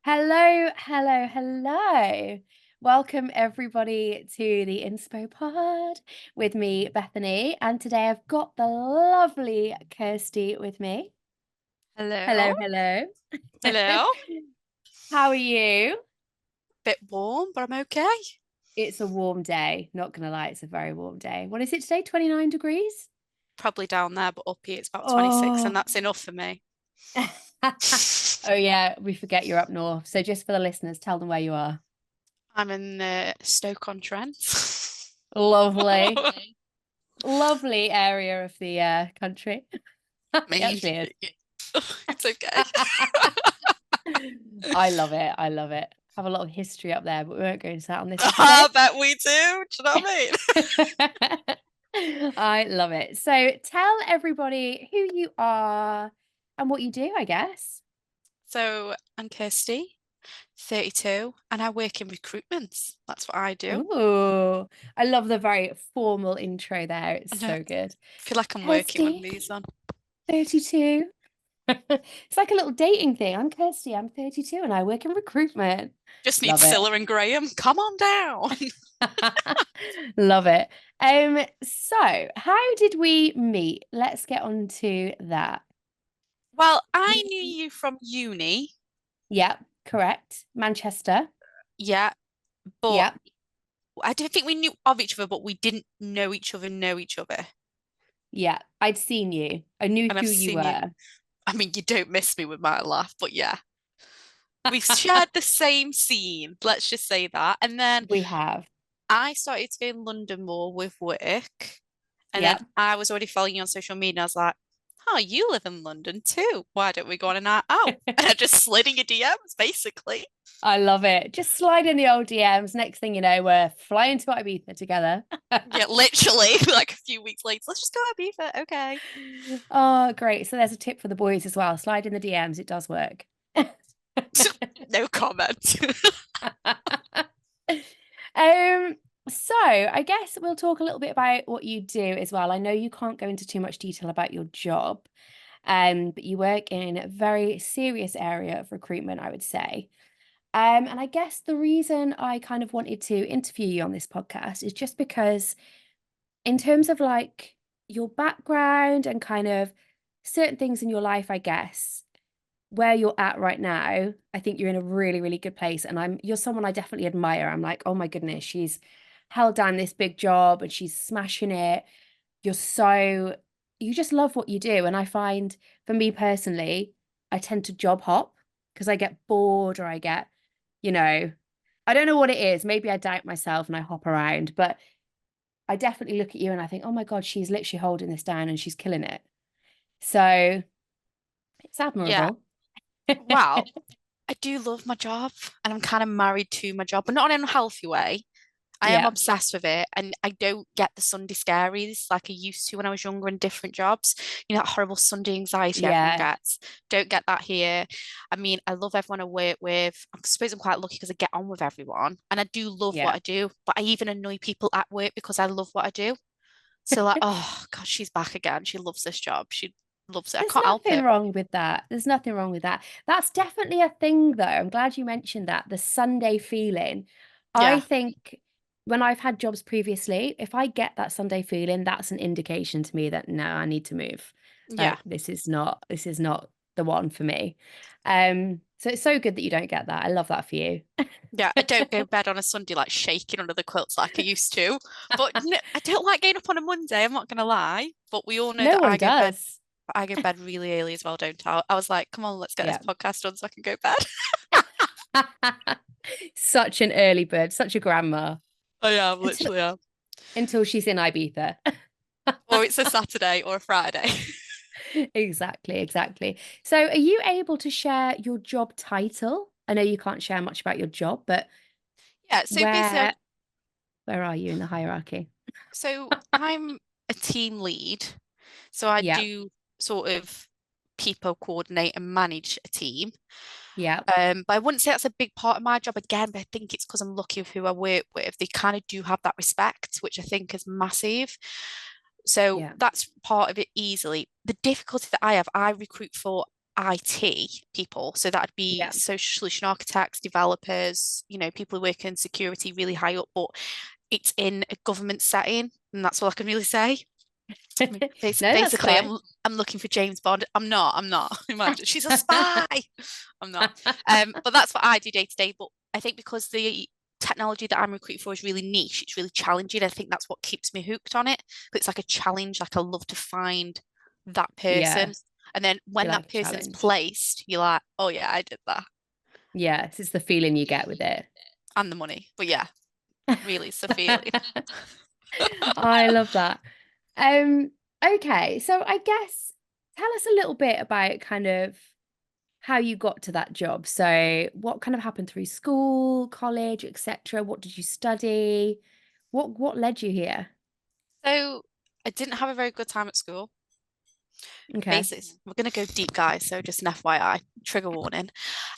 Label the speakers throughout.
Speaker 1: Hello, hello, hello. Welcome everybody to the Inspo Pod with me, Bethany. And today I've got the lovely Kirsty with me.
Speaker 2: Hello.
Speaker 1: Hello, hello.
Speaker 2: Hello.
Speaker 1: How are you?
Speaker 2: Bit warm, but I'm okay.
Speaker 1: It's a warm day. Not gonna lie, it's a very warm day. What is it today? 29 degrees?
Speaker 2: Probably down there, but up here it's about 26, and
Speaker 1: Oh.
Speaker 2: that's enough for me.
Speaker 1: Oh yeah, we forget you're up north. So just for the listeners, tell them where you are.
Speaker 2: I'm in Stoke-on-Trent.
Speaker 1: Lovely. Lovely area of the country. It
Speaker 2: Me.
Speaker 1: actually is.
Speaker 2: It's okay.
Speaker 1: I love it. I love it. Have a lot of history up there, but we won't go into that on this episode.
Speaker 2: I bet we do. Do you know what I mean?
Speaker 1: I love it. So tell everybody who you are and what you do, I guess.
Speaker 2: So I'm Kirsty, 32, and I work in recruitment. That's what I do.
Speaker 1: Ooh, I love the very formal intro there. It's
Speaker 2: And I
Speaker 1: so good.
Speaker 2: feel like I'm working with
Speaker 1: Kirsty,
Speaker 2: these on.
Speaker 1: 32. It's like a little dating thing. I'm Kirsty, I'm 32, and I work in recruitment.
Speaker 2: Just need
Speaker 1: Love it.
Speaker 2: Scylla and Graham. Come on down.
Speaker 1: Love it. So how did we meet? Let's get on to that.
Speaker 2: Well, I knew you from uni.
Speaker 1: Yep, correct. Manchester.
Speaker 2: Yeah, but
Speaker 1: Yep,
Speaker 2: I don't think we knew of each other, but we didn't know each other.
Speaker 1: yeah. I'd seen you. I knew
Speaker 2: And I've
Speaker 1: who you
Speaker 2: seen you.
Speaker 1: were.
Speaker 2: I mean, you don't miss me with my laugh, but yeah, we've shared the same scene. Let's just say that. And then
Speaker 1: We have.
Speaker 2: I started to go in London more with work. And then
Speaker 1: Yep.
Speaker 2: I was already following you on social media. And I was like, oh, you live in London too. Why don't we go on a night out? And I just slid in your DMs, basically.
Speaker 1: I love it. Just slide in the old DMs. Next thing you know, we're flying to Ibiza together.
Speaker 2: Yeah, literally, like a few weeks later, let's just go to Ibiza. Okay.
Speaker 1: Oh, great. So there's a tip for the boys as well. Slide in the DMs. It does work.
Speaker 2: No comment.
Speaker 1: Um, so I guess we'll talk a little bit about what you do as well. I know you can't go into too much detail about your job, but you work in a very serious area of recruitment, I would say. And I guess the reason I kind of wanted to interview you on this podcast is just because, in terms of like your background and kind of certain things in your life, I guess, where you're at right now, I think you're in a really, really good place. And you're someone I definitely admire. I'm like, oh my goodness, she's held down this big job and she's smashing it. You're so, you just love what you do. And I find for me personally, I tend to job hop because I get bored or I get, you know, I don't know what it is. Maybe I doubt myself and I hop around, but I definitely look at you and I think, oh my God, she's literally holding this down and she's killing it. So it's
Speaker 2: Yeah.
Speaker 1: admirable.
Speaker 2: Well, I do love my job and I'm kind of married to my job, but not in a unhealthy way. I am
Speaker 1: Yeah.
Speaker 2: obsessed with it and I don't get the Sunday scaries like I used to when I was younger in different jobs. You know, that horrible Sunday anxiety everyone
Speaker 1: Yeah.
Speaker 2: gets. Don't get that here. I mean, I love everyone I work with. I suppose I'm quite lucky because I get on with everyone and I do love what
Speaker 1: Yeah.
Speaker 2: I do, but I even annoy people at work because I love what I do. So like, oh God, she's back again. She loves this job. She loves it. I
Speaker 1: There's
Speaker 2: can't help
Speaker 1: nothing
Speaker 2: it.
Speaker 1: wrong with that. There's nothing wrong with that. That's definitely a thing, though. I'm glad you mentioned that, the Sunday feeling. I
Speaker 2: Yeah.
Speaker 1: think when I've had jobs previously, if I get that Sunday feeling, that's an indication to me that no, I need to move.
Speaker 2: Yeah.
Speaker 1: Like this is not the one for me. So it's so good that you don't get that. I love that for you.
Speaker 2: Yeah, I don't go to bed on a Sunday like shaking under the quilts like I used to. But no, I don't like getting up on a Monday, I'm not gonna lie. But we all know
Speaker 1: No
Speaker 2: that
Speaker 1: one does.
Speaker 2: I go to bed really early as well, don't I? I was like, come on, let's get this
Speaker 1: Yeah.
Speaker 2: podcast done so I can go to bed.
Speaker 1: Such an early bird, such a grandma
Speaker 2: I am,
Speaker 1: until
Speaker 2: literally am.
Speaker 1: until she's in Ibiza.
Speaker 2: Or it's a Saturday or a Friday.
Speaker 1: Exactly, exactly. So are you able to share your job title? I know you can't share much about your job, but
Speaker 2: Yeah, so basically,
Speaker 1: where where are you in the hierarchy?
Speaker 2: I'm a team lead. So I
Speaker 1: Yeah,
Speaker 2: do sort of people coordinate and manage a team.
Speaker 1: yeah,
Speaker 2: But I wouldn't say that's a big part of my job again, but I think it's because I'm lucky with who I work with. They kind of do have that respect, which I think is massive. So
Speaker 1: yeah.
Speaker 2: that's part of it easily. The difficulty that I have, I recruit for IT people. So that'd be
Speaker 1: Yeah.
Speaker 2: social solution architects, developers, people who work in security really high up, but it's in a government setting, and that's all I can really say.
Speaker 1: No, that's
Speaker 2: Basically,
Speaker 1: fine.
Speaker 2: I'm looking for James Bond. I'm not. Imagine she's a spy. I'm not. But that's what I do day to day. But I think because the technology that I'm recruiting for is really niche, it's really challenging. I think that's what keeps me hooked on it. But it's like a challenge. Like I love to find that
Speaker 1: Yeah,
Speaker 2: person. And then
Speaker 1: you
Speaker 2: when
Speaker 1: like
Speaker 2: that
Speaker 1: a
Speaker 2: person's
Speaker 1: challenge.
Speaker 2: placed, you're like, oh yeah, I did that.
Speaker 1: Yes, it's the feeling you get with it.
Speaker 2: And the money. But yeah, really it's the feeling.
Speaker 1: I love that. Um, okay, so I guess tell us a little bit about kind of how you got to that job. So what kind of happened through school, college, etc.? What did you study? What led you here?
Speaker 2: So I didn't have a very good time at school.
Speaker 1: Okay.
Speaker 2: Basically, we're going to go deep, guys. So just an FYI, trigger warning.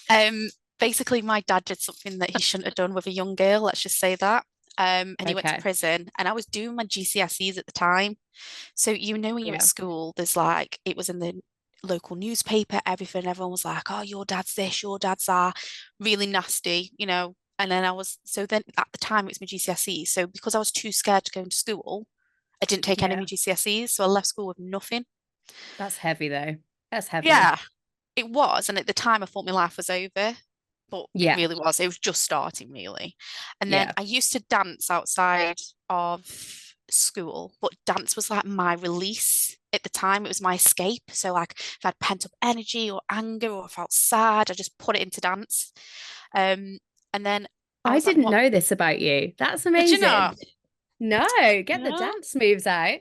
Speaker 2: Um, Basically, my dad did something that he shouldn't have done with a young girl. Let's just say that. And he went to
Speaker 1: Okay.
Speaker 2: prison, and I was doing my GCSEs at the time. So when you're at
Speaker 1: Yeah.
Speaker 2: school, there's like it was in the local newspaper, everything. Everyone was like, "Oh, your dad's this, your dad's that," really nasty. And then then at the time it was my GCSEs. So because I was too scared to go into school, I didn't take any of
Speaker 1: Yeah.
Speaker 2: my GCSEs. So I left school with nothing.
Speaker 1: That's heavy though. That's heavy.
Speaker 2: Yeah, it was. And at the time, I thought my life was over, but it
Speaker 1: Yeah.
Speaker 2: really was. It was just starting, really. And then
Speaker 1: Yeah.
Speaker 2: I used to dance outside of school, but dance was like my release. At the time, it was my escape. So, like, if I had pent up energy or anger or I felt sad, I just put it into dance. Um, and then I
Speaker 1: I
Speaker 2: was like,
Speaker 1: didn't
Speaker 2: what?
Speaker 1: know this about you. That's
Speaker 2: Did you
Speaker 1: amazing.
Speaker 2: know?
Speaker 1: No, get the
Speaker 2: Yeah.
Speaker 1: dance moves out.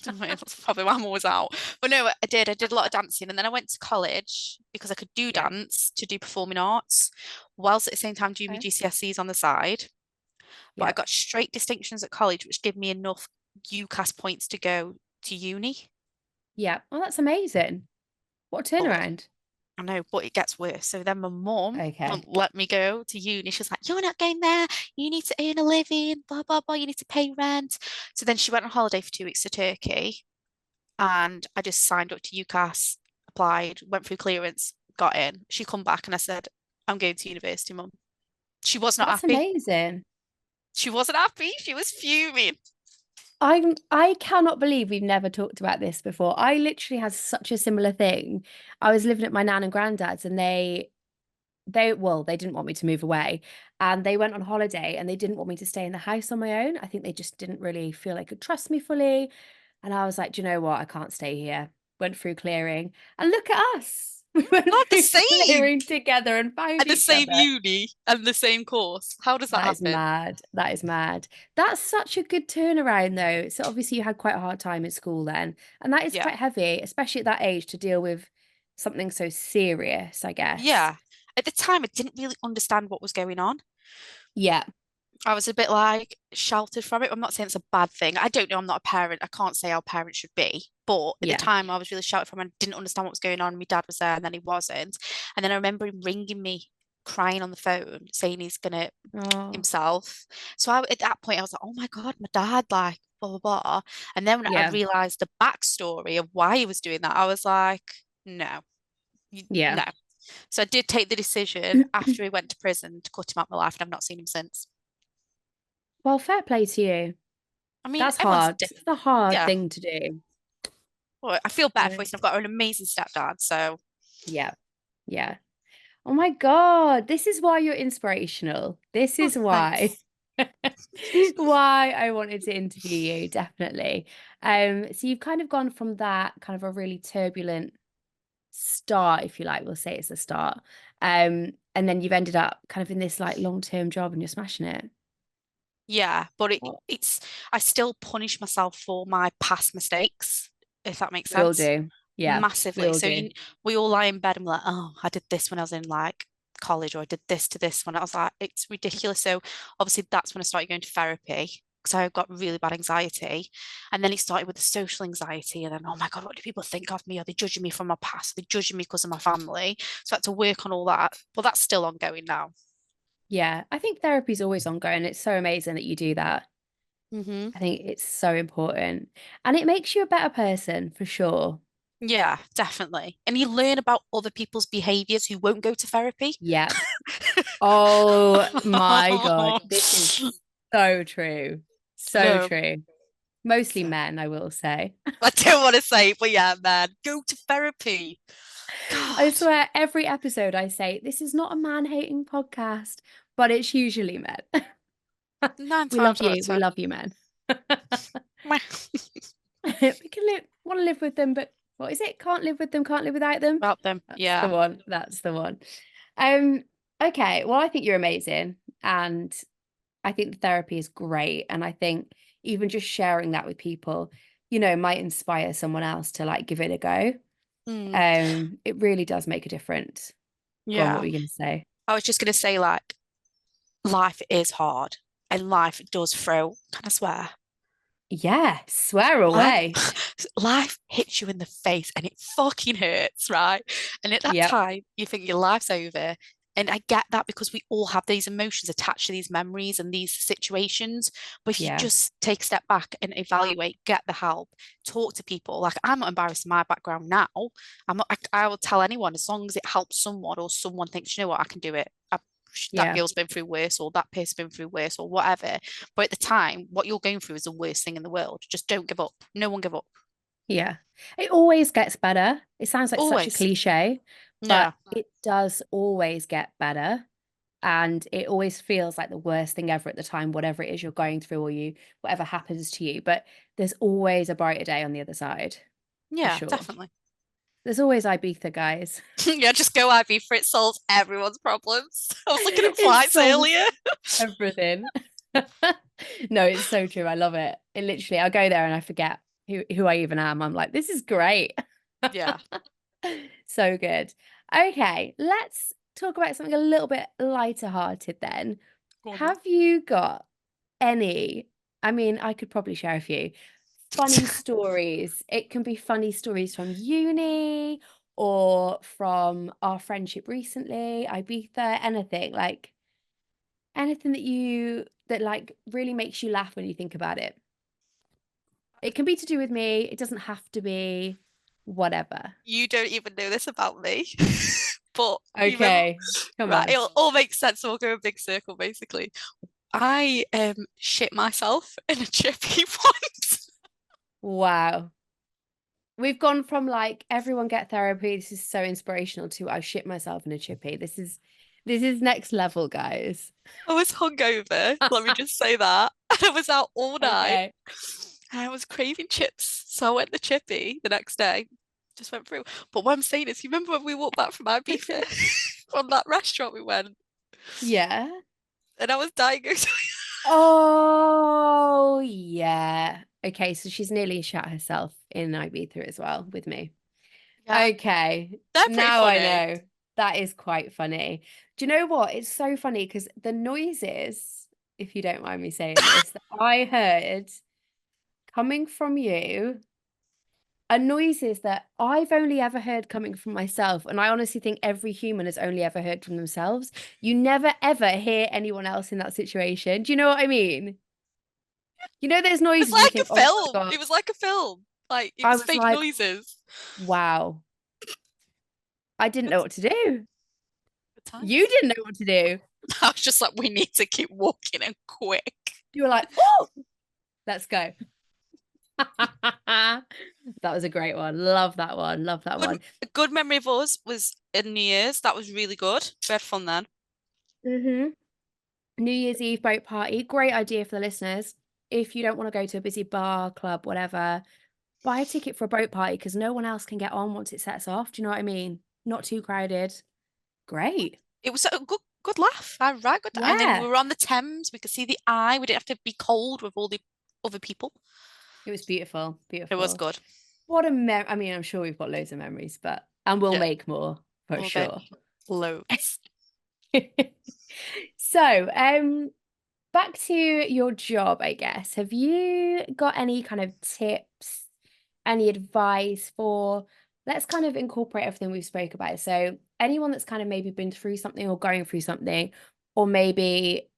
Speaker 2: That's probably why I'm always out. But no, I did. I did a lot of dancing. And then I went to college because I could do
Speaker 1: Yeah.
Speaker 2: dance to do performing arts, whilst at the same time doing my
Speaker 1: Okay.
Speaker 2: GCSEs on the side. But I
Speaker 1: Yeah.
Speaker 2: got straight distinctions at college, which gave me enough UCAS points to go to uni.
Speaker 1: Yeah. Oh, that's amazing. What a
Speaker 2: But
Speaker 1: turnaround.
Speaker 2: I know, but it gets worse. So then my mum
Speaker 1: Okay.
Speaker 2: wouldn't let me go to uni. She's like, "You're not going there. You need to earn a living, blah, blah, blah. You need to pay rent." So then she went on holiday for 2 weeks to Turkey. And I just signed up to UCAS, applied, went through clearance, got in. She come back and I said, "I'm going to university, mum." She was not
Speaker 1: That's
Speaker 2: happy.
Speaker 1: amazing.
Speaker 2: She wasn't happy. She was fuming.
Speaker 1: I cannot believe we've never talked about this before. I literally had such a similar thing. I was living at my nan and granddad's and they didn't want me to move away and they went on holiday and they didn't want me to stay in the house on my own. I think they just didn't really feel they could trust me fully. And I was like, do you know what? I can't stay here. Went through clearing and look at us. We went
Speaker 2: God, the
Speaker 1: through
Speaker 2: same.
Speaker 1: clearing together and found
Speaker 2: At the
Speaker 1: each
Speaker 2: same
Speaker 1: other.
Speaker 2: uni and the same course. How does that
Speaker 1: That is
Speaker 2: happen?
Speaker 1: mad. That is mad. That's such a good turnaround, though. So obviously you had quite a hard time at school then, and that is
Speaker 2: Yeah.
Speaker 1: quite heavy, especially at that age to deal with something so serious, I guess.
Speaker 2: Yeah. At the time, I didn't really understand what was going on.
Speaker 1: Yeah,
Speaker 2: I was a bit like sheltered from it. I'm not saying it's a bad thing. I don't know. I'm not a parent. I can't say how parents should be. But at the
Speaker 1: yeah.
Speaker 2: time, I was really sheltered from it. I didn't understand what was going on. My dad was there and then he wasn't. And then I remember him ringing me, crying on the phone, saying he's going to
Speaker 1: Oh,
Speaker 2: himself. So at that point, I was like, oh my God, my dad, like, blah, blah, blah. And then when I
Speaker 1: yeah,
Speaker 2: realized the backstory of why he was doing that, I was like, no,
Speaker 1: yeah.
Speaker 2: no. So I did take the decision after he went to prison to cut him out of my life, and I've not seen him since.
Speaker 1: Well, fair play to you.
Speaker 2: I mean,
Speaker 1: That's
Speaker 2: everyone's
Speaker 1: hard.
Speaker 2: different.
Speaker 1: It's a hard
Speaker 2: Yeah.
Speaker 1: thing to do.
Speaker 2: Well, I feel better for
Speaker 1: Yeah,
Speaker 2: it. I've got an amazing stepdad. So,
Speaker 1: yeah. Yeah. Oh my God, this is why you're inspirational. This
Speaker 2: oh,
Speaker 1: is why.
Speaker 2: thanks.
Speaker 1: Why I wanted to interview you, definitely. So you've kind of gone from that kind of a really turbulent start, if you like, we'll say it's a start. And then you've ended up kind of in this like long-term job and you're smashing it.
Speaker 2: Yeah, but
Speaker 1: Well,
Speaker 2: I still punish myself for my past mistakes, if that makes
Speaker 1: we all
Speaker 2: sense.
Speaker 1: do. Yeah, we
Speaker 2: Massively.
Speaker 1: all
Speaker 2: So
Speaker 1: do.
Speaker 2: we all lie in bed and we're like, oh, I did this when I was in like college, or I did this to this when I was like, it's ridiculous. So obviously that's when I started going to therapy because I got really bad anxiety. And then it started with the social anxiety. And then, oh my God, what do people think of me? Are they judging me from my past? Are they judging me because of my family? So I had to work on all that. But that's still ongoing now.
Speaker 1: Yeah, I think therapy is always ongoing. It's so amazing that you do that.
Speaker 2: Hmm.
Speaker 1: I think it's so important. And it makes you a better person for sure.
Speaker 2: Yeah, definitely. And you learn about other people's behaviors who won't go to therapy.
Speaker 1: Yeah. Oh my God. This is so true. So
Speaker 2: No,
Speaker 1: true. Mostly men, I will say.
Speaker 2: I don't want to say, but yeah, man, go to therapy.
Speaker 1: I
Speaker 2: God,
Speaker 1: swear, every episode I say, this is not a man-hating podcast, but it's usually men.
Speaker 2: nine
Speaker 1: We love
Speaker 2: times out of
Speaker 1: you. We
Speaker 2: 10.
Speaker 1: love you, men.
Speaker 2: Meh.
Speaker 1: We can live, want to live with them, but what is it? Can't live with them, can't live without them.
Speaker 2: About them.
Speaker 1: That's the
Speaker 2: Yeah.
Speaker 1: one. That's the one. Um, okay. Well, I think you're amazing. And I think the therapy is great. And I think even just sharing that with people, might inspire someone else to like give it a go.
Speaker 2: Mm,
Speaker 1: It really does make a difference. Go on, what
Speaker 2: yeah.
Speaker 1: were you going to say?
Speaker 2: I was just going to say, like, life is hard and life does throw, can I swear?
Speaker 1: Yeah, swear
Speaker 2: Life,
Speaker 1: away.
Speaker 2: life hits you in the face and it fucking hurts, right? And at that
Speaker 1: Yep.
Speaker 2: time, you think your life's over. And I get that because we all have these emotions attached to these memories and these situations. But if you
Speaker 1: Yeah.
Speaker 2: just take a step back and evaluate, get the help, talk to people. Like I'm not embarrassed in my background now. I will tell anyone as long as it helps someone or someone thinks, you know what, I can do it. That
Speaker 1: Yeah.
Speaker 2: girl's been through worse or that person's been through worse or whatever. But at the time, what you're going through is the worst thing in the world. Just don't give up. No one give up.
Speaker 1: Yeah. It always gets better. It sounds like such a
Speaker 2: Always.
Speaker 1: cliche, but
Speaker 2: Yeah.
Speaker 1: it does always get better. And it always feels like the worst thing ever at the time, whatever it is you're going through or whatever happens to you. But there's always a brighter day on the other side, for
Speaker 2: Yeah,
Speaker 1: sure.
Speaker 2: definitely.
Speaker 1: There's always Ibiza, guys.
Speaker 2: Yeah, just go IV for it solves everyone's problems. I was looking at
Speaker 1: It
Speaker 2: flights
Speaker 1: solves
Speaker 2: earlier.
Speaker 1: everything. No, it's so true. I love it. It literally, I go there and I forget who I even am. I'm like, this is great.
Speaker 2: Yeah,
Speaker 1: So good. Okay, let's talk about something a little bit lighter hearted then.
Speaker 2: go on then.
Speaker 1: Have you got any? I mean, I could probably share a few funny stories. It can be funny stories from uni or from our friendship recently, Ibiza, anything like anything that like really makes you laugh when you think about it. It can be to do with me. It doesn't have to be whatever.
Speaker 2: You don't even know this about me. But you remember,
Speaker 1: Okay, come
Speaker 2: right?
Speaker 1: on.
Speaker 2: It'll all make sense. So we'll go a big circle basically. I shit myself in a chippy once.
Speaker 1: Wow. We've gone from like everyone get therapy. This is so inspirational to I shit myself in a chippy. This is next level, guys.
Speaker 2: I was hungover, let me just say that. And I was out all night
Speaker 1: Okay.
Speaker 2: and I was craving chips. So I went the chippy the next day, just went through. But what I'm saying is, you remember when we walked back from Ibiza from that restaurant we went
Speaker 1: Yeah.
Speaker 2: and I was diagnosed?
Speaker 1: Oh, yeah. Okay, so she's nearly shot herself in Ibiza as well with me.
Speaker 2: Yeah,
Speaker 1: Okay,
Speaker 2: they're pretty
Speaker 1: now I
Speaker 2: funny.
Speaker 1: know. That is quite funny. Do you know what? It's so funny because the noises, if you don't mind me saying this, that I heard coming from you are noises that I've only ever heard coming from myself. And I honestly think every human has only ever heard from themselves. You never ever hear anyone else in that situation. Do you know what I mean? There's
Speaker 2: It's
Speaker 1: noises you
Speaker 2: like a
Speaker 1: think, oh my
Speaker 2: film.
Speaker 1: God.
Speaker 2: It was like a film. Like it
Speaker 1: I
Speaker 2: was
Speaker 1: was
Speaker 2: fake
Speaker 1: like,
Speaker 2: noises.
Speaker 1: wow, I didn't
Speaker 2: Good,
Speaker 1: know what to do.
Speaker 2: good
Speaker 1: You
Speaker 2: times.
Speaker 1: didn't know what to do.
Speaker 2: I was just like, we need to keep walking and quick.
Speaker 1: You were like, oh, let's go. That was a great one. Love that one. Love that
Speaker 2: Good,
Speaker 1: one.
Speaker 2: a good memory of us was in New Year's. That was really good. We had fun then.
Speaker 1: hmm New Year's Eve boat party. Great idea for the listeners. If you don't want to go to a busy bar, club, whatever, buy a ticket for a boat party because no one else can get on once it sets off. Do you know what I mean? Not too crowded. Great.
Speaker 2: It was a good laugh. I right good. And then we
Speaker 1: Yeah.
Speaker 2: were on the Thames. We could see the eye. We didn't have to be cold with all the other people.
Speaker 1: It was beautiful.
Speaker 2: It was
Speaker 1: Beautiful.
Speaker 2: good.
Speaker 1: What a I mean, I'm sure we've got loads of memories, and we'll
Speaker 2: Yeah,
Speaker 1: make more for
Speaker 2: well, babe,
Speaker 1: sure.
Speaker 2: loads.
Speaker 1: So, back to your job, I guess. Have you got any kind of tips, any advice for, let's kind of incorporate everything we've spoke about. So, anyone that's kind of maybe been through something or going through something, or maybe,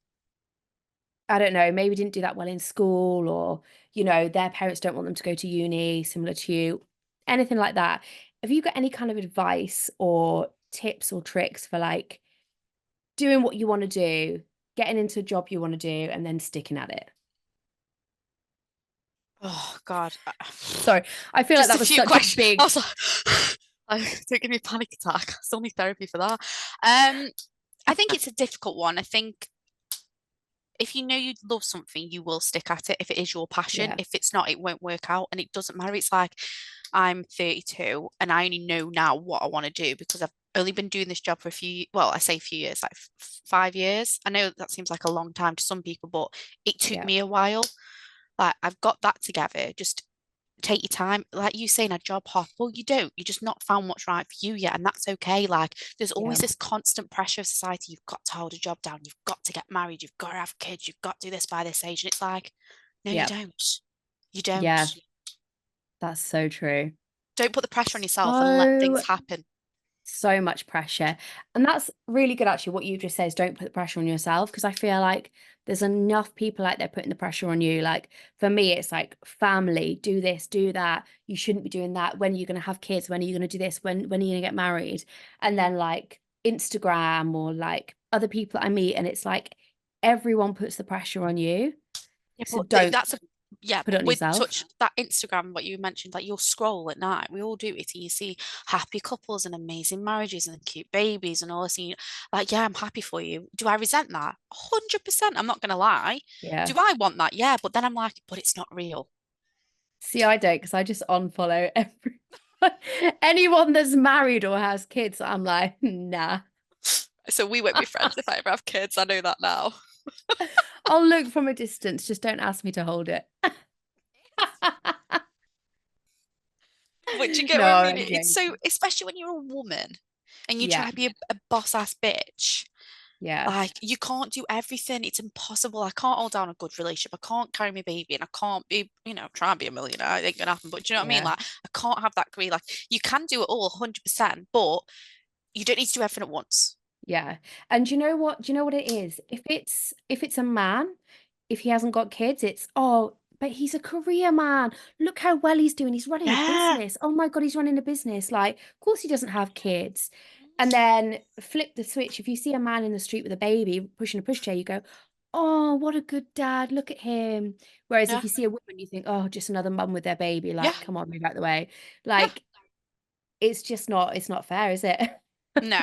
Speaker 1: I don't know, maybe didn't do that well in school, or, their parents don't want them to go to uni, similar to you. anything like that. Have you got any kind of advice or tips or tricks for like doing what you want to do, getting into a job you want to do, and then sticking at it?
Speaker 2: Oh God.
Speaker 1: Sorry, I feel like
Speaker 2: Just
Speaker 1: that
Speaker 2: a
Speaker 1: was
Speaker 2: few
Speaker 1: such a
Speaker 2: questions. I
Speaker 1: big,
Speaker 2: was like, don't give me a panic attack. I still need therapy for that. I think it's a difficult one. I think if you know you love something, you will stick at it if it is your passion.
Speaker 1: yeah,
Speaker 2: If it's not, it won't work out. And it doesn't matter. It's like I'm 32 and I only know now what I want to do because I've only been doing this job for a few, well, I say a few years, like 5 years. I know that seems like a long time to some people, but it took
Speaker 1: yeah,
Speaker 2: me a while. Like I've got that together. Just take your time. Like you saying a job hop, well, you don't. You just not found what's right for you yet, and that's okay. Like there's
Speaker 1: yeah,
Speaker 2: always this constant pressure of society. You've got to hold a job down. You've got to get married. You've got to have kids. You've got to do this by this age. And it's like, no, you
Speaker 1: yeah,
Speaker 2: don't. You don't.
Speaker 1: yeah. That's so true.
Speaker 2: Don't put the pressure on yourself and let things
Speaker 1: So
Speaker 2: happen.
Speaker 1: so much pressure. And that's really good, actually. What you just said is don't put the pressure on yourself, because I feel like there's enough people out there putting the pressure on you. Like for me, it's like family, do this, do that. You shouldn't be doing that. When are you going to have kids? When are you going to do this? When are you going to get married? And then like Instagram or like other people I meet, and it's like everyone puts the pressure on you.
Speaker 2: Yeah,
Speaker 1: So
Speaker 2: but
Speaker 1: don't
Speaker 2: that's a yeah,
Speaker 1: put it
Speaker 2: but
Speaker 1: on
Speaker 2: with
Speaker 1: yourself.
Speaker 2: touch that Instagram, what you mentioned, like you'll scroll at night. We all do it, and you see happy couples and amazing marriages and cute babies and all this. And like, yeah, I'm happy for you. Do I resent that? 100%. I'm not gonna lie.
Speaker 1: Yeah.
Speaker 2: Do I want that? Yeah, but then I'm like, but it's not real.
Speaker 1: See, I don't, because I just unfollow every anyone that's married or has kids. I'm like, nah.
Speaker 2: So we won't be friends if I ever have kids. I know that now.
Speaker 1: I'll look from a distance. Just don't ask me to hold it.
Speaker 2: But you get
Speaker 1: No,
Speaker 2: what I mean?
Speaker 1: I'm
Speaker 2: It's
Speaker 1: joking.
Speaker 2: so, especially when you're a woman and you
Speaker 1: Yeah,
Speaker 2: try to be a boss ass bitch.
Speaker 1: yeah,
Speaker 2: Like you can't do everything. It's impossible. I can't hold down a good relationship. I can't carry my baby, and I can't be, try and be a millionaire. It ain't gonna happen. But do you know what I mean?
Speaker 1: yeah,
Speaker 2: Like I can't have that career. Like you can do it all 100%, but you don't need to do everything at once.
Speaker 1: yeah. And do you know what? Do you know what it is? If it's a man, if he hasn't got kids, it's oh, but he's a career man. Look how well he's doing. He's running a
Speaker 2: Yeah.
Speaker 1: business. Oh my God, he's running a business. Like, of course he doesn't have kids. And then flip the switch. If you see a man in the street with a baby pushing a pushchair, you go, oh, what a good dad. Look at him. Whereas if
Speaker 2: Yeah.
Speaker 1: you see a woman, you think, oh, just another mum with their baby.
Speaker 2: Yeah.
Speaker 1: Like, come on, move out the way.
Speaker 2: Yeah.
Speaker 1: Like, it's not fair, is it?
Speaker 2: No.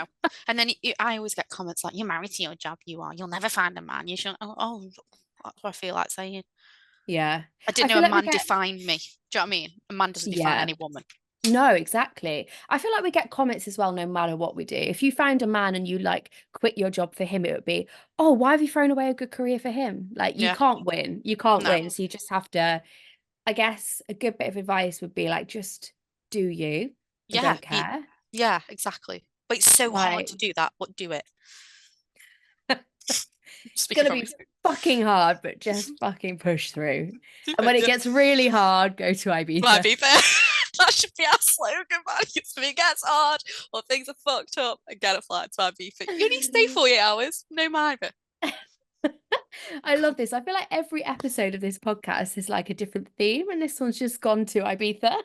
Speaker 2: And then I always get comments like, "You're married to your job. You are. You'll never find a man. You should." Oh, that's what I feel like saying.
Speaker 1: Yeah.
Speaker 2: I didn't
Speaker 1: I
Speaker 2: know
Speaker 1: feel
Speaker 2: a
Speaker 1: like we
Speaker 2: man
Speaker 1: get,
Speaker 2: defined me. Do you know what I mean? A man doesn't define
Speaker 1: yeah,
Speaker 2: any woman.
Speaker 1: no, exactly. I feel like we get comments as well, no matter what we do. If you found a man and you like quit your job for him, it would be, oh, why have you thrown away a good career for him? Like, you
Speaker 2: Yeah.
Speaker 1: can't win. You can't
Speaker 2: No.
Speaker 1: win. So you just have to, I guess, a good bit of advice would be like, just do you and
Speaker 2: Yeah.
Speaker 1: don't care.
Speaker 2: Yeah. Exactly. But it's so hard to
Speaker 1: Like,
Speaker 2: do that. But do it.
Speaker 1: it's
Speaker 2: Speaking
Speaker 1: gonna
Speaker 2: from
Speaker 1: be
Speaker 2: experience.
Speaker 1: fucking hard, but just fucking push through.
Speaker 2: Do
Speaker 1: And
Speaker 2: it.
Speaker 1: when it
Speaker 2: Do it.
Speaker 1: gets really hard, go to
Speaker 2: Might
Speaker 1: Ibiza.
Speaker 2: be fair. That should be our slogan, man. If it gets hard or things are fucked up and get a flight to Ibiza. You only stay 48 hours. No mind.
Speaker 1: I love this. I feel like every episode of this podcast is like a different theme, and this one's just gone to Ibiza.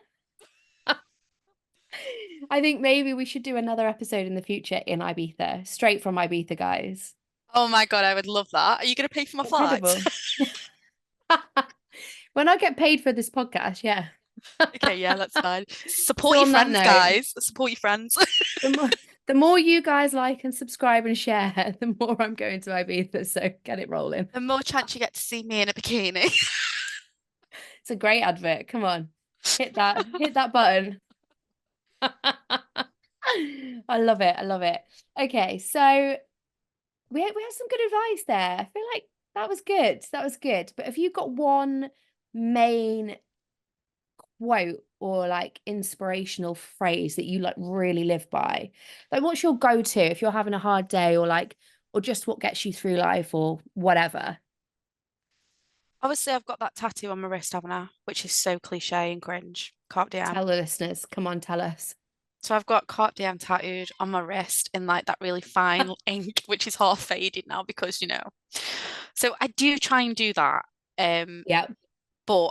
Speaker 1: I think maybe we should do another episode in the future in Ibiza, straight from Ibiza, guys.
Speaker 2: Oh my God, I would love that. Are you going to pay for my flights?
Speaker 1: Incredible. When I get paid for this podcast, yeah.
Speaker 2: Okay, yeah, that's fine. Support
Speaker 1: So
Speaker 2: your
Speaker 1: on that
Speaker 2: friends,
Speaker 1: note,
Speaker 2: guys. Support your friends.
Speaker 1: the more the more you guys like and subscribe and share, the more I'm going to Ibiza. So get it rolling.
Speaker 2: The more chance you get to see me in a bikini.
Speaker 1: It's a great advert. Come on. Hit that button. I love it. I love it. Okay, so we had some good advice there. I feel like that was good. That was good. But have you got one main quote or like inspirational phrase that you like really live by? Like what's your go-to if you're having a hard day or like or just what gets you through life or whatever?
Speaker 2: Obviously, I've got that tattoo on my wrist, haven't I? Which is so cliche and cringe. Carpe diem.
Speaker 1: Tell the listeners. Come on, tell us.
Speaker 2: So I've got carpe diem tattooed on my wrist in like that really fine ink, which is half faded now because. So I do try and do that.
Speaker 1: Yeah.
Speaker 2: But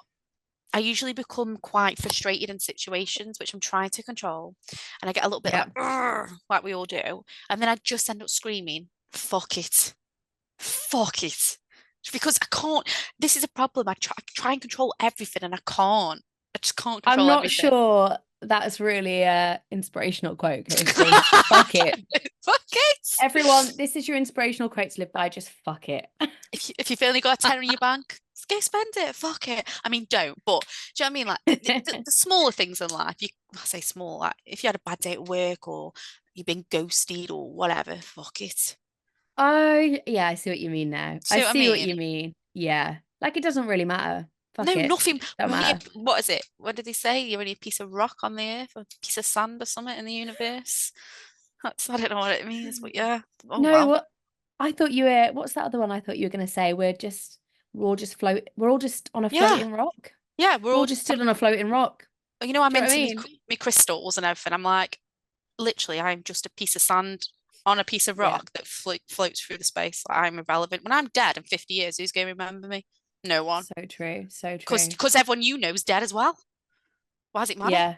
Speaker 2: I usually become quite frustrated in situations which I'm trying to control, and I get a little bit
Speaker 1: Yeah.
Speaker 2: like, "Urgh," like we all do, and then I just end up screaming, "Fuck it, fuck it," because I can't. This is a problem. I try and control everything, and I can't. I just can't
Speaker 1: I'm
Speaker 2: control
Speaker 1: not
Speaker 2: everything.
Speaker 1: sure that's really a inspirational quote, Kirsty. Fuck it.
Speaker 2: Fuck it.
Speaker 1: Everyone, this is your inspirational quote to live by. Just fuck it.
Speaker 2: If you've only got a tenner in your bank, go spend it. Fuck it. I mean, don't. But do you know what I mean? Like the smaller things in life. I say small. Like if you had a bad day at work or you've been ghosted or whatever, fuck it.
Speaker 1: Oh, yeah, I see what you mean now. I
Speaker 2: See what I
Speaker 1: see what
Speaker 2: mean?
Speaker 1: you mean. Yeah. Like it doesn't really matter.
Speaker 2: No,
Speaker 1: Fuck it.
Speaker 2: nothing.
Speaker 1: Don't
Speaker 2: We're only
Speaker 1: matter.
Speaker 2: what is it? What did they say? You're only a piece of rock on the earth, or a piece of sand or something in the universe. I don't know what it means, but yeah. Oh
Speaker 1: No,
Speaker 2: well.
Speaker 1: what I thought you were what's that other one I thought you were gonna say? We're all just on a
Speaker 2: Yeah,
Speaker 1: floating rock.
Speaker 2: yeah. We're
Speaker 1: We're
Speaker 2: all
Speaker 1: all just
Speaker 2: just.
Speaker 1: stood on a floating rock.
Speaker 2: I'm
Speaker 1: Do you know what I
Speaker 2: into
Speaker 1: mean?
Speaker 2: me crystals and everything. I'm like, literally, I'm just a piece of sand on a piece of
Speaker 1: Yeah.
Speaker 2: rock that floats through the space. Like, I'm irrelevant. When I'm dead in 50 years, who's going to remember me? No one.
Speaker 1: So true. So
Speaker 2: Because
Speaker 1: true.
Speaker 2: everyone you know is dead as well. Why does it matter?
Speaker 1: Yeah.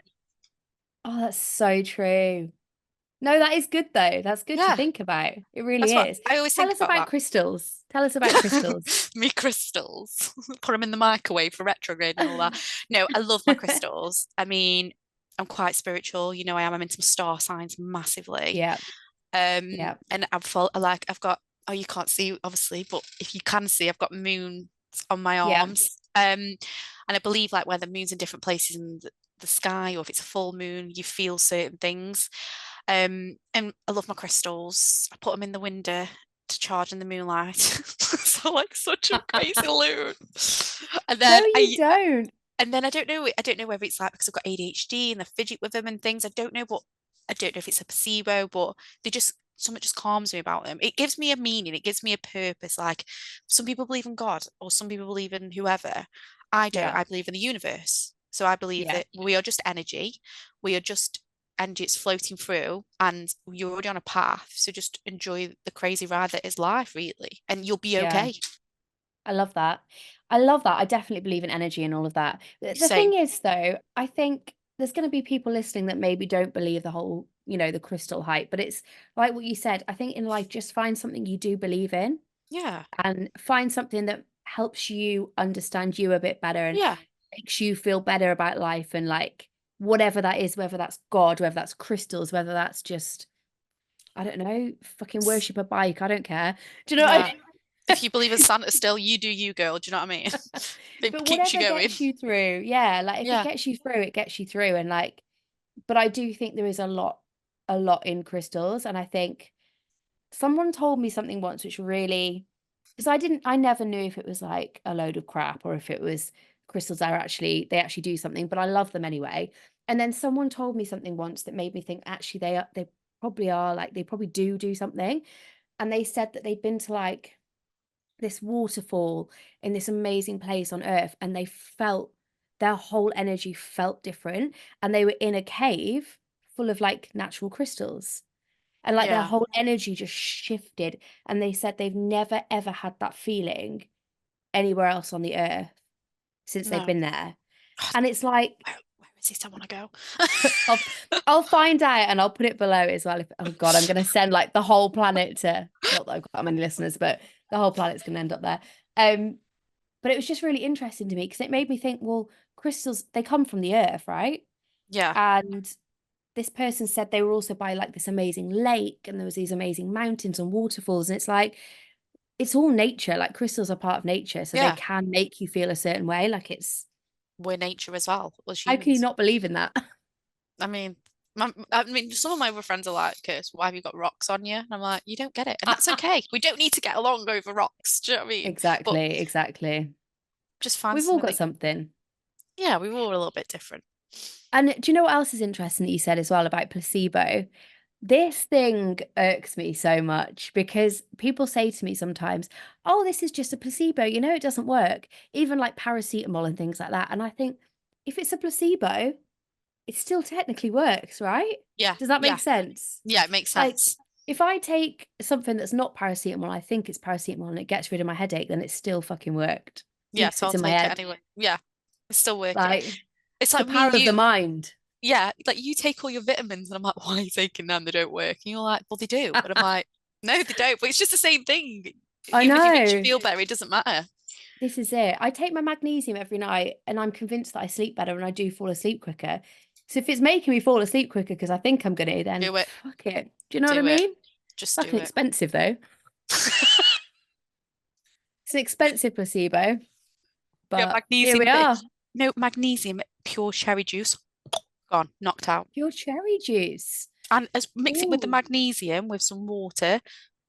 Speaker 1: Oh, that's so true. No, that is good though. That's good to
Speaker 2: Yeah,
Speaker 1: think about. It really
Speaker 2: that's what
Speaker 1: is.
Speaker 2: I always
Speaker 1: Tell
Speaker 2: think
Speaker 1: us
Speaker 2: about
Speaker 1: about
Speaker 2: that.
Speaker 1: crystals. Tell us about crystals.
Speaker 2: Me crystals. Put them in the microwave for retrograde and all that. No, I love my crystals. I mean, I'm quite spiritual. I am. I'm into star signs massively.
Speaker 1: Yeah. Yeah.
Speaker 2: And I've got, oh, you can't see obviously, but if you can see, I've got moons on my
Speaker 1: Yeah.
Speaker 2: arms. And I believe like where the moon's in different places in the sky, or if it's a full moon, you feel certain things. And I love my crystals. I put them in the window to charge in the moonlight. So like such a crazy loon. And
Speaker 1: No,
Speaker 2: then
Speaker 1: you
Speaker 2: I
Speaker 1: don't.
Speaker 2: and then I don't know whether it's like because I've got ADHD and I fidget with them and things. I don't know if it's a placebo, but something just calms me about them. It gives me a meaning, it gives me a purpose. Like some people believe in God or some people believe in whoever. I don't.
Speaker 1: Yeah.
Speaker 2: I believe in the universe. So I believe
Speaker 1: Yeah.
Speaker 2: that we are just energy. We are just energy, it's floating through and you're already on a path. So just enjoy the crazy ride that is life, really. And you'll be
Speaker 1: Yeah.
Speaker 2: okay.
Speaker 1: I love that. I love that. I definitely believe in energy and all of that. The thing
Speaker 2: Same.
Speaker 1: is, though, I think there's going to be people listening that maybe don't believe the whole, the crystal hype, but it's like what you said. I think in life, just find something you do believe in
Speaker 2: Yeah.
Speaker 1: and find something that helps you understand you a bit better and
Speaker 2: Yeah.
Speaker 1: makes you feel better about life and like whatever that is, whether that's God, whether that's crystals, whether that's just, I don't know, fucking worship a bike. I don't care. Do you know what
Speaker 2: Yeah.
Speaker 1: I
Speaker 2: If you believe in Santa still, you do you, girl. Do you know what I mean? It
Speaker 1: But
Speaker 2: keeps you
Speaker 1: whatever
Speaker 2: going.
Speaker 1: gets you through, yeah, like if it
Speaker 2: Yeah.
Speaker 1: gets you through, it gets you through. And like, but I do think there is a lot in crystals. And I think someone told me something once which really, because I never knew if it was like a load of crap or if it was crystals they actually do something, but I love them anyway. And then someone told me something once that made me think actually they probably are like, they probably do something. And they said that they'd been to like this waterfall in this amazing place on earth and they felt their whole energy felt different and they were in a cave full of like natural crystals and like their
Speaker 2: Yeah.
Speaker 1: whole energy just shifted and they said they've never ever had that feeling anywhere else on the earth since they've
Speaker 2: No.
Speaker 1: been there and it's like
Speaker 2: Where is it? I want to go.
Speaker 1: I'll I'll find out and I'll put it below as well if oh god I'm gonna send like the whole planet to not that I've got that many listeners but the whole planet's gonna end up there um But it was just really interesting to me because it made me think, well, crystals, they come from the earth, right?
Speaker 2: Yeah.
Speaker 1: And this person said they were also by like this amazing lake and there was these amazing mountains and waterfalls. And it's like, it's all nature. Like crystals are part of nature. So they
Speaker 2: Yeah.
Speaker 1: can make you feel a certain way. Like it's,
Speaker 2: We're nature as well, as
Speaker 1: how can you
Speaker 2: humans.
Speaker 1: not believe in that?
Speaker 2: I mean, some of my other friends are like, Kirst, why have you got rocks on you? And I'm like, you don't get it. And that's okay. We don't need to get along over rocks. Do you know what I mean? But
Speaker 1: Exactly, exactly.
Speaker 2: just find
Speaker 1: We've all
Speaker 2: something
Speaker 1: got
Speaker 2: that,
Speaker 1: something.
Speaker 2: yeah, we were all a little bit different.
Speaker 1: And do you know what else is interesting that you said as well about placebo? This thing irks me so much because people say to me sometimes, oh, this is just a placebo, it doesn't work. Even like paracetamol and things like that. And I think if it's a placebo, it still technically works, right?
Speaker 2: Yeah.
Speaker 1: Does that make
Speaker 2: Yeah.
Speaker 1: sense?
Speaker 2: Yeah. It makes
Speaker 1: Like,
Speaker 2: sense.
Speaker 1: if I take something that's not paracetamol, I think it's paracetamol and it gets rid of my headache, then it still fucking worked,
Speaker 2: Yeah.
Speaker 1: even if
Speaker 2: So
Speaker 1: it's
Speaker 2: I'll
Speaker 1: in my
Speaker 2: take it
Speaker 1: head.
Speaker 2: anyway. Yeah. It's still working.
Speaker 1: Like
Speaker 2: It's
Speaker 1: the
Speaker 2: like me
Speaker 1: power
Speaker 2: and
Speaker 1: of the
Speaker 2: you.
Speaker 1: mind.
Speaker 2: Yeah, like you take all your vitamins, and I'm like, why are you taking them? They don't work. And you're like, well, they do. And I'm like, no, they don't. But it's just the same thing.
Speaker 1: I
Speaker 2: Even if it makes you
Speaker 1: know.
Speaker 2: feel better, it doesn't matter.
Speaker 1: This is it. I take my magnesium every night and I'm convinced that I sleep better and I do fall asleep quicker. So if it's making me fall asleep quicker because I think I'm gonna, then
Speaker 2: Do it.
Speaker 1: fuck it. Do you know what I
Speaker 2: Do it.
Speaker 1: mean?
Speaker 2: Just do
Speaker 1: Fucking
Speaker 2: it.
Speaker 1: expensive though. It's an expensive placebo,
Speaker 2: Get
Speaker 1: but here we
Speaker 2: magnesium.
Speaker 1: are.
Speaker 2: No, magnesium, pure cherry juice. Gone, knocked out.
Speaker 1: Pure cherry juice.
Speaker 2: And as mix it with the
Speaker 1: Ooh.
Speaker 2: magnesium with some water,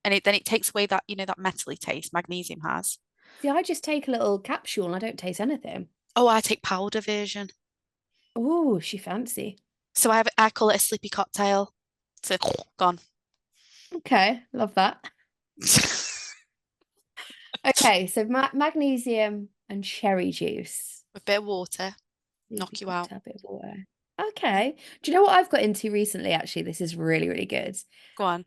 Speaker 2: and then it takes away that, that metally taste magnesium has.
Speaker 1: See, I just take a little capsule and I don't taste anything.
Speaker 2: Oh, I take powder version.
Speaker 1: Oh, she fancy.
Speaker 2: So I call it a sleepy cocktail. So gone.
Speaker 1: Okay, love that. Okay, so magnesium and cherry juice.
Speaker 2: With a bit of water,
Speaker 1: Sleepy
Speaker 2: knock you out.
Speaker 1: cocktail, bit of water. Okay. Do you know what I've got into recently? Actually, this is really, really good.
Speaker 2: Go on.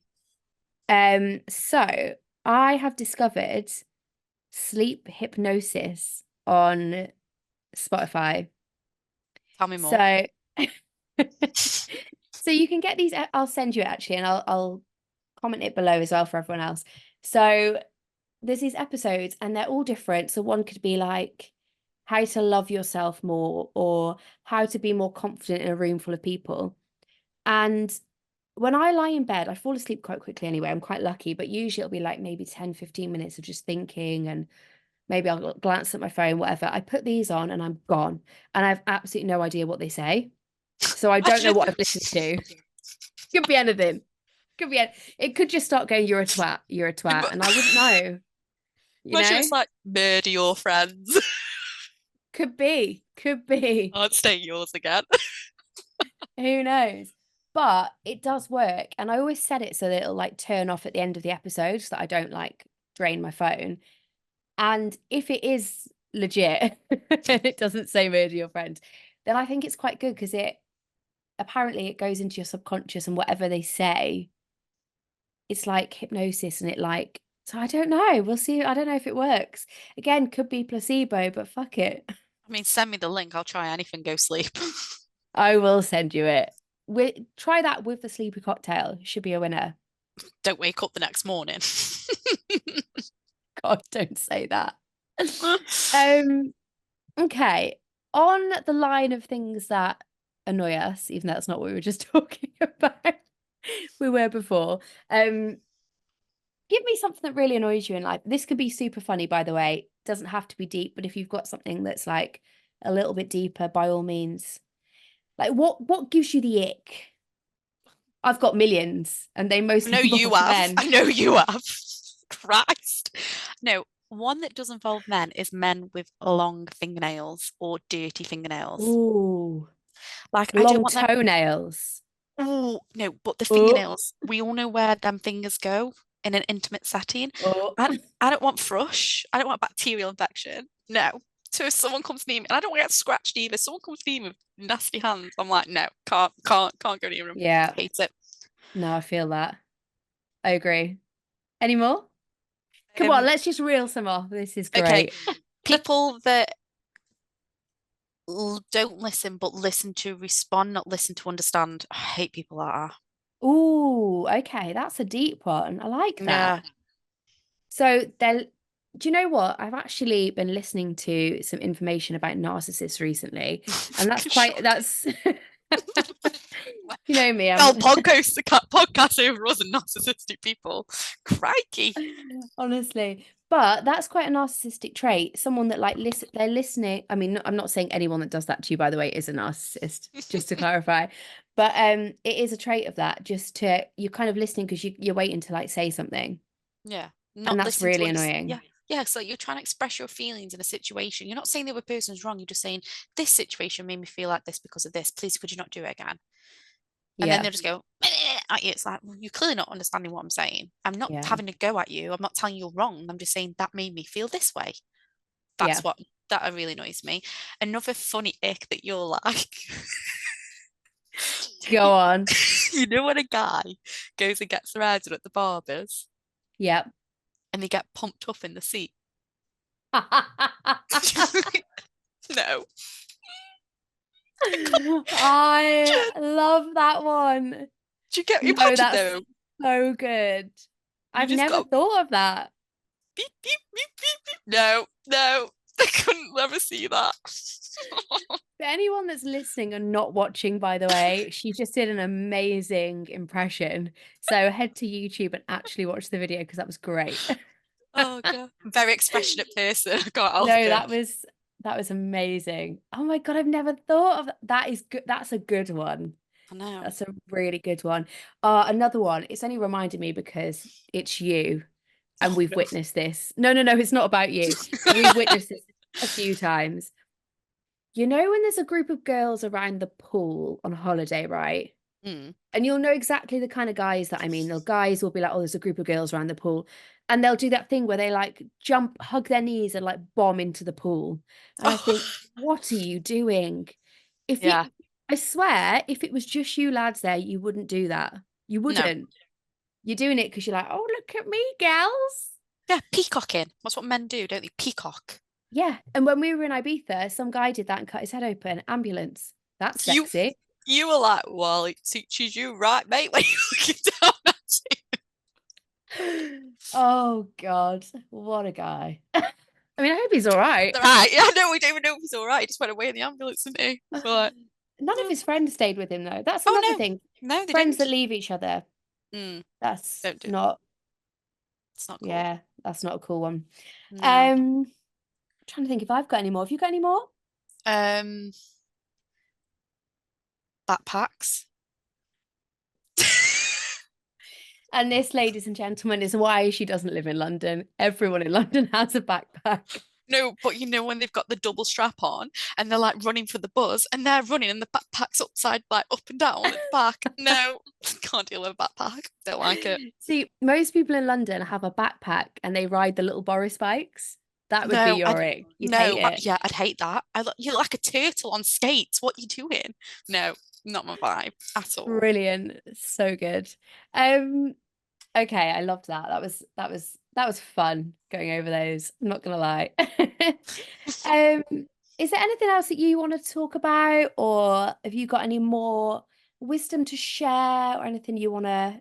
Speaker 1: So I have discovered sleep hypnosis on Spotify.
Speaker 2: Tell me more.
Speaker 1: So, so you can get these. I'll send you it actually, and I'll comment it below as well for everyone else. So there's these episodes, and they're all different. So one could be like how to love yourself more, or how to be more confident in a room full of people. And when I lie in bed, I fall asleep quite quickly anyway. I'm quite lucky, but usually it'll be like maybe 10, 15 minutes of just thinking, and maybe I'll glance at my phone, whatever. I put these on and I'm gone. And I have absolutely no idea what they say. So I don't know
Speaker 2: Imagine,
Speaker 1: what I've listened to. Could be anything. Could be it could just start going, you're a twat, you're a twat. And I wouldn't know, you
Speaker 2: imagine
Speaker 1: know?
Speaker 2: it's like murder your friends.
Speaker 1: Could be, could be.
Speaker 2: I'd stay yours again.
Speaker 1: Who knows? But it does work. And I always set it so that it'll like turn off at the end of the episode so that I don't like drain my phone. And if it is legit and it doesn't say murder your friend, then I think it's quite good because it apparently it goes into your subconscious and whatever they say, it's like hypnosis and it like, so I don't know. We'll see. I don't know if it works. Again, could be placebo, but fuck it.
Speaker 2: I mean, send me the link. I'll try anything. Go sleep.
Speaker 1: I will send you it. Try that with the sleepy cocktail. Should be a winner.
Speaker 2: Don't wake up the next morning.
Speaker 1: God, don't say that. Um, okay. On the line of things that annoy us, even though that's not what we were just talking about, we were before. Give me something that really annoys you in life. This could be super funny, by the way. Doesn't have to be deep, but if you've got something that's like a little bit deeper, by all means. Like what gives you the ick? I've got millions, and they
Speaker 2: I
Speaker 1: mostly
Speaker 2: know you
Speaker 1: involve
Speaker 2: have.
Speaker 1: men.
Speaker 2: I know you have. Christ. No, one that does involve men is men with long fingernails or dirty fingernails.
Speaker 1: Ooh,
Speaker 2: Like, I don't
Speaker 1: long
Speaker 2: want them.
Speaker 1: toenails.
Speaker 2: Oh, no, but the
Speaker 1: Oh,
Speaker 2: fingernails, we all know where them fingers go in an intimate setting.
Speaker 1: oh.
Speaker 2: I don't want thrush. I don't want bacterial infection. No. So if someone comes near me, and I don't want to get scratched either, someone comes near me with nasty hands, I'm like, no, can't go near them.
Speaker 1: Yeah,
Speaker 2: Hate it.
Speaker 1: no, I feel that. I agree. Any more? Come on,
Speaker 2: Um,
Speaker 1: let's just reel some off. This is
Speaker 2: okay,
Speaker 1: great.
Speaker 2: people that don't listen, but listen to respond, not listen to understand. I hate people that are.
Speaker 1: Ooh, okay, that's a deep one. I like that.
Speaker 2: Yeah.
Speaker 1: So do you know what? I've actually been listening to some information about narcissists recently, and that's quite
Speaker 2: Shock.
Speaker 1: that's you know me,
Speaker 2: Well,
Speaker 1: I'm
Speaker 2: podcast over us and narcissistic people. Crikey.
Speaker 1: honestly, but that's quite a narcissistic trait. Someone that like they're listening. I mean, I'm not saying anyone that does that to you, by the way, is a narcissist, just to clarify. But it is a trait of that, just to you're kind of listening because you're waiting to like say something.
Speaker 2: Yeah.
Speaker 1: And
Speaker 2: Not
Speaker 1: that's
Speaker 2: listening to
Speaker 1: really
Speaker 2: understand.
Speaker 1: annoying.
Speaker 2: Yeah. Yeah. So you're trying to express your feelings in a situation. You're not saying the other person's wrong. You're just saying, this situation made me feel like this because of this. Please, could you not do it again? And then
Speaker 1: Yeah.
Speaker 2: they'll just go at you. It's like, well, you're clearly not understanding what I'm saying. I'm not
Speaker 1: Yeah.
Speaker 2: having to go at you. I'm not telling you you're wrong. I'm just saying that made me feel this way.
Speaker 1: Yeah.
Speaker 2: That's what that really annoys me. Another funny ick that you're like,
Speaker 1: Go
Speaker 2: you,
Speaker 1: on.
Speaker 2: you know when a guy goes and gets their hair done at the barbers
Speaker 1: Yep.
Speaker 2: and they get pumped up in the seat. No.
Speaker 1: I love that one.
Speaker 2: Do you get
Speaker 1: No,
Speaker 2: imagine
Speaker 1: that's
Speaker 2: though?
Speaker 1: so good.
Speaker 2: You
Speaker 1: I've
Speaker 2: just
Speaker 1: never
Speaker 2: got
Speaker 1: thought of that.
Speaker 2: beep beep beep beep beep. No, no, I couldn't never see that.
Speaker 1: For anyone that's listening and not watching, by the way, she just did an amazing impression. So head to YouTube and actually watch the video because that was great.
Speaker 2: Oh god, very expressionate person. I can't help
Speaker 1: No,
Speaker 2: it.
Speaker 1: that was amazing. Oh my God, I've never thought of that. That is good. That's a good one.
Speaker 2: I know.
Speaker 1: That's a really good one. Another one. It's only reminded me because it's you and
Speaker 2: Oh
Speaker 1: we've
Speaker 2: no.
Speaker 1: witnessed this. No, no, no, it's not about you. We've witnessed this a few times. You know, when there's a group of girls around the pool on holiday, right?
Speaker 2: Mm.
Speaker 1: And you'll know exactly the kind of guys that I mean. The guys will be like, oh, there's a group of girls around the pool. And they'll do that thing where they like jump, hug their knees and like bomb into the pool. And I think,
Speaker 2: Oh
Speaker 1: what are you doing? If you,
Speaker 2: yeah.
Speaker 1: I swear, if it was just you lads there, you wouldn't do that. You
Speaker 2: No.
Speaker 1: wouldn't. You're doing it because you're like, oh, look at me, girls.
Speaker 2: Yeah, peacocking. That's what men do, don't they? Peacock.
Speaker 1: Yeah. And when we were in Ibiza, some guy did that and cut his head open. Ambulance. That's
Speaker 2: You
Speaker 1: sexy.
Speaker 2: you were like, well, it teaches you right, mate, when you're looking down at it.
Speaker 1: Oh God, what a guy. I mean, I hope he's all right.
Speaker 2: Right. Yeah, no, we don't even know if he's all right. He just went away in the ambulance, didn't he? We're like,
Speaker 1: None of
Speaker 2: oh,
Speaker 1: his friends stayed with him though. That's
Speaker 2: oh
Speaker 1: another
Speaker 2: no.
Speaker 1: thing.
Speaker 2: No, they
Speaker 1: Friends that
Speaker 2: didn't.
Speaker 1: leave each other.
Speaker 2: Mm,
Speaker 1: That's
Speaker 2: don't do.
Speaker 1: not,
Speaker 2: It's not cool.
Speaker 1: yeah, that's not a cool one.
Speaker 2: No.
Speaker 1: Um, trying to think if I've got any more. Have you got any more?
Speaker 2: Um, backpacks.
Speaker 1: And this, ladies and gentlemen, is why she doesn't live in London. Everyone in London has a backpack.
Speaker 2: No, but you know when they've got the double strap on and they're like running for the bus and they're running and the backpack's upside like up and down at the back. No, can't deal with a backpack. Don't like it.
Speaker 1: See, most people in London have a backpack and they ride the little Boris bikes. That would be
Speaker 2: No,
Speaker 1: your ick. You'd hate it.
Speaker 2: yeah, I'd hate that. You're like a turtle on skates. What are you doing? No, not my vibe at all.
Speaker 1: Brilliant. So good. Um, okay, I loved that. That was fun going over those. I'm not gonna lie. Um, is there anything else that you want to talk about, or have you got any more wisdom to share, or anything you want to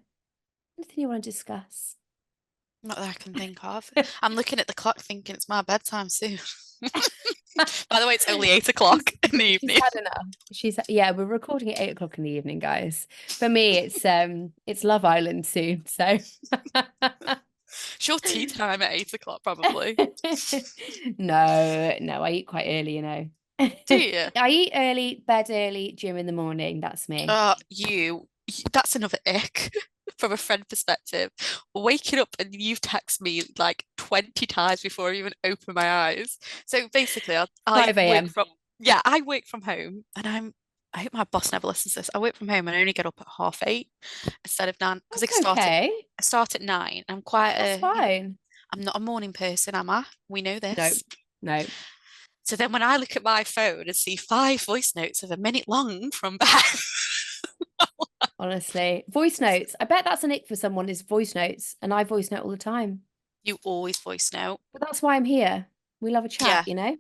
Speaker 1: discuss?
Speaker 2: Not that I can think of. I'm looking at the clock thinking it's my bedtime soon. By the way, it's only 8 o'clock in the
Speaker 1: She's
Speaker 2: evening.
Speaker 1: had enough. Yeah, we're recording at 8 o'clock in the evening, guys. For me, it's Love Island soon, so
Speaker 2: It's your tea time at 8 o'clock, probably.
Speaker 1: no, no, I eat quite early, you know.
Speaker 2: Do you?
Speaker 1: I eat early, bed early, gym in the morning. That's me.
Speaker 2: That's another ick from a friend perspective. Waking up and you've texted me like 20 times before I even open my eyes. So basically, I
Speaker 1: 5
Speaker 2: work
Speaker 1: a.m.
Speaker 2: from, I work from home and I hope my boss never listens to this. I work from home and I only get up at 8:30 instead of 9 because
Speaker 1: That's okay.
Speaker 2: I start at 9. I'm quite
Speaker 1: That's fine.
Speaker 2: I'm not a morning person, am I? We know
Speaker 1: No,
Speaker 2: this.
Speaker 1: no.
Speaker 2: So then when I look at my phone and see 5 voice notes of a minute long from Beth,
Speaker 1: Honestly, voice notes. I bet that's an ick for someone is voice notes, and I voice note all the time.
Speaker 2: you always voice note.
Speaker 1: But that's why I'm here. We love a chat,
Speaker 2: Yeah,
Speaker 1: you know?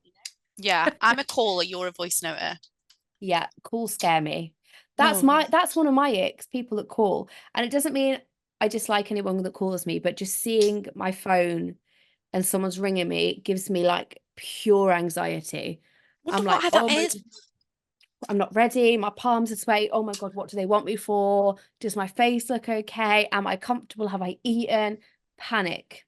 Speaker 2: yeah. I'm a caller, you're a voice noter.
Speaker 1: Yeah, call scare me. That's
Speaker 2: Oh,
Speaker 1: my that's one of my icks, people that call. And it doesn't mean I dislike anyone that calls me, but just seeing my phone and someone's ringing me gives me like pure anxiety.
Speaker 2: wonder
Speaker 1: I'm like,
Speaker 2: why that
Speaker 1: oh my,
Speaker 2: is.
Speaker 1: I'm not ready. My palms are sweaty. Oh my God, what do they want me for? Does my face look okay? Am I comfortable? Have I eaten? Panic.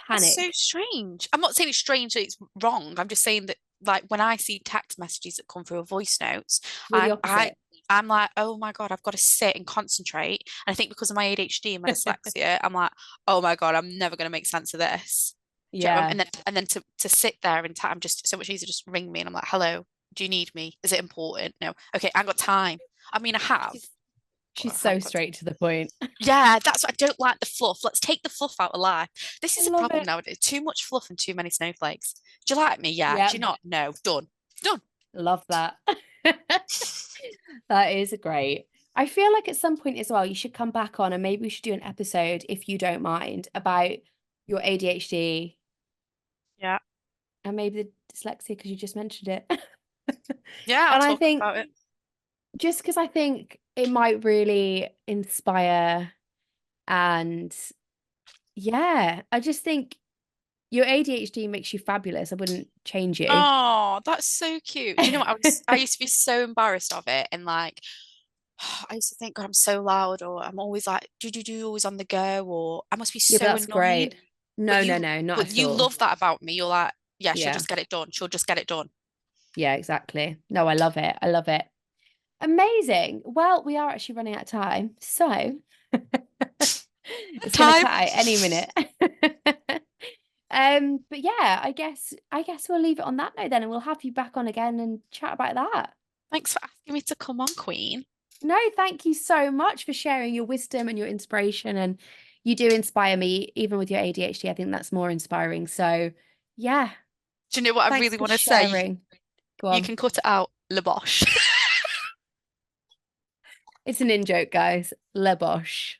Speaker 2: That's so
Speaker 1: Panic.
Speaker 2: strange. I'm not saying it's strange that it's wrong. I'm just saying that like when I see text messages that come through voice notes,
Speaker 1: You're the
Speaker 2: I
Speaker 1: opposite.
Speaker 2: I'm like, oh my God, I've got to sit and concentrate. And I think because of my ADHD and my dyslexia, I'm like, oh my God, I'm never gonna make sense of this. Do you know what I
Speaker 1: Yeah.
Speaker 2: mean? And then to sit there and I'm just so much easier just ring me and I'm like, hello, do you need me? Is it important? No. Okay, I ain't got time. I mean, I have,
Speaker 1: She's
Speaker 2: but I
Speaker 1: she's so
Speaker 2: haven't got
Speaker 1: straight to the point.
Speaker 2: yeah, that's what I don't like the fluff. Let's take the fluff out of life. This
Speaker 1: I
Speaker 2: is a
Speaker 1: love
Speaker 2: problem
Speaker 1: it.
Speaker 2: nowadays. Too much fluff and too many snowflakes. Do you like me? Yeah.
Speaker 1: Yeah,
Speaker 2: Do you not? No. Done. Done.
Speaker 1: love that. That is great. I feel like at some point as well, you should come back on and maybe we should do an episode, if you don't mind, about your ADHD
Speaker 2: Yeah.
Speaker 1: and maybe the dyslexia because you just mentioned it.
Speaker 2: Yeah, I'll
Speaker 1: And I
Speaker 2: talk
Speaker 1: think
Speaker 2: about it.
Speaker 1: just because I think it might really inspire, and yeah, I just think your ADHD makes you fabulous. I wouldn't change you.
Speaker 2: Oh, that's so cute. Do you know what? I used to be so embarrassed of it, and like I used to think, God, I'm so loud, or I'm always like do always on the go, or I must be
Speaker 1: Yeah, but
Speaker 2: so
Speaker 1: that's
Speaker 2: annoying.
Speaker 1: great.
Speaker 2: But
Speaker 1: No, no, no, not
Speaker 2: but
Speaker 1: at
Speaker 2: you
Speaker 1: all.
Speaker 2: love that about me. You're like, yeah, she'll
Speaker 1: Yeah.
Speaker 2: just get it done. She'll just get it done.
Speaker 1: Yeah, exactly. No, I love it. I love it. Amazing. Well, we are actually running out of time. So it's gonna
Speaker 2: Time.
Speaker 1: cut out any minute. But yeah, I guess we'll leave it on that note then, and we'll have you back on again and chat about that.
Speaker 2: Thanks for asking me to come on, Queen.
Speaker 1: No, thank you so much for sharing your wisdom and your inspiration. And you do inspire me, even with your ADHD. I think that's more inspiring. So yeah,
Speaker 2: Do you know what I
Speaker 1: thanks
Speaker 2: really
Speaker 1: for
Speaker 2: want to say?
Speaker 1: sharing. Go
Speaker 2: You
Speaker 1: on.
Speaker 2: can cut it out, Lebosh.
Speaker 1: It's an in joke, guys. Le Bosch.